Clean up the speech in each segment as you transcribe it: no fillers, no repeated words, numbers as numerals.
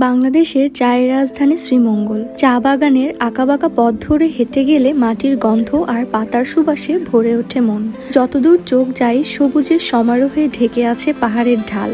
বাংলাদেশের চায়ের রাজধানী শ্রীমঙ্গল। চা বাগানের আঁকাবাঁকা পথ ধরে হেঁটে গেলে মাটির গন্ধ আর পাতার সুবাসে ভরে ওঠে মন। যতদূর চোখ যায় সবুজের সমারোহে ঢেকে আছে পাহাড়ের ঢাল।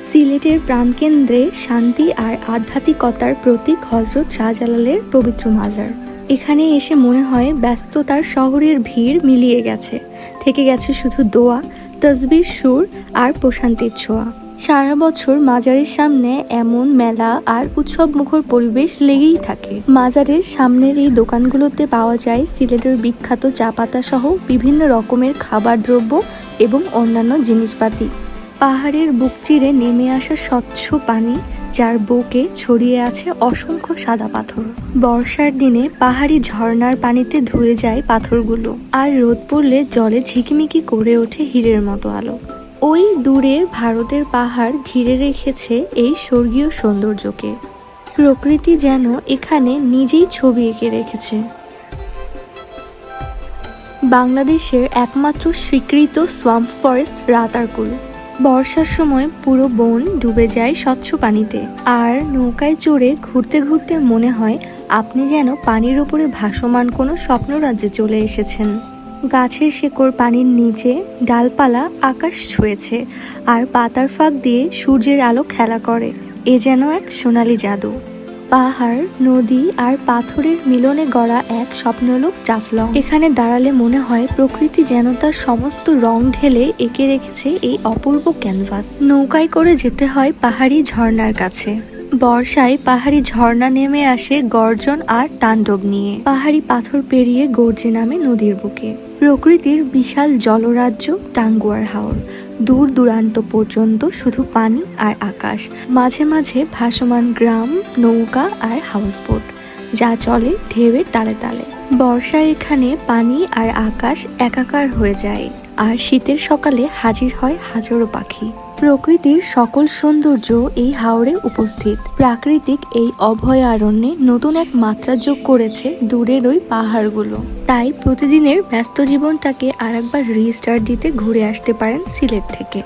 সিলেটের প্রাণকেন্দ্রে শান্তি আর আধ্যাত্মিকতার প্রতীক হজরত শাহজালালের পবিত্র মাজার। এখানে এসে মনে হয় ব্যস্ততার শহরের ভিড় মিলিয়ে গেছে, থেকে গেছে শুধু দোয়া, তসবির সুর আর প্রশান্তির ছোঁয়া। সারা বছর মাজারের সামনে এমন মেলা আর উৎসব মুখর পরিবেশ লেগেই থাকে। মাজারের সামনের এই দোকানগুলোতে পাওয়া যায় সিলেটের বিখ্যাত চা পাতা সহ বিভিন্ন রকমের খাবার দ্রব্য এবং অন্যান্য জিনিসপাতি। পাহাড়ের বুক চিরে নেমে আসা স্বচ্ছ পানি, যার বুকে ছড়িয়ে আছে অসংখ্য সাদা পাথর। বর্ষার দিনে পাহাড়ি ঝর্ণার পানিতে ধুয়ে যায় পাথরগুলো, আর রোদ পড়লে জলে ঝিকিমিকি করে ওঠে হীরের মতো আলো। ওই দূরে ভারতের পাহাড় ঘিরে রেখেছে এই স্বর্গীয় সৌন্দর্যকে। প্রকৃতি যেন এখানে নিজেই ছবি এঁকে রেখেছে। বাংলাদেশের একমাত্র স্বীকৃত সোয়াম্প ফরেস্ট রাতারকুল। বর্ষার সময় পুরো বন ডুবে যায় স্বচ্ছ পানিতে, আর নৌকায় চড়ে ঘুরতে ঘুরতে মনে হয় আপনি যেন পানির উপরে ভাসমান কোনো স্বপ্নরাজ্যে চলে এসেছেন। গাছের শেকড় পানির নিচে, ডালপালা আকাশ ছুঁয়েছে, আর পাতার ফাঁক দিয়ে সূর্যের আলো খেলা করে। এ যেন এক সোনালি জাদু। পাহাড়, নদী আর পাথরের মিলনে গড়া এক স্বপ্নলোক জাফলং। এখানে দাঁড়ালে মনে হয় প্রকৃতি যেন তার সমস্ত রং ঢেলে এঁকে রেখেছে এই অপূর্ব ক্যানভাস। নৌকায় করে যেতে হয় পাহাড়ি ঝর্ণার কাছে। বর্ষায় পাহাড়ি ঝর্ণা নেমে আসে গর্জন আর তাণ্ডব নিয়ে। পাহাড়ি পাথর পেরিয়ে গর্জে নামে নদীর বুকে। প্রকৃতির বিশাল জলরাজ্য টাঙ্গুয়ার হাওর। দূর দূরান্ত পর্যন্ত শুধু পানি আর আকাশ, মাঝে মাঝে ভাসমান গ্রাম, নৌকা আর হাউসবোট, যা চলে ঢেউয়ের তালে তালে। বর্ষায় এখানে পানি আর আকাশ একাকার হয়ে যায়, আর শীতের সকালে হাজির হয় হাজারো পাখি। প্রকৃতির সকল সৌন্দর্য এই হাওরে উপস্থিত। প্রাকৃতিক এই অভয়ারণ্যে নতুন এক মাত্রা যোগ করেছে দূরের ওই পাহাড়গুলো। তাই প্রতিদিনের ব্যস্ত জীবনটাকে আরেকবার রিস্টার্ট দিতে ঘুরে আসতে পারেন সিলেট থেকে।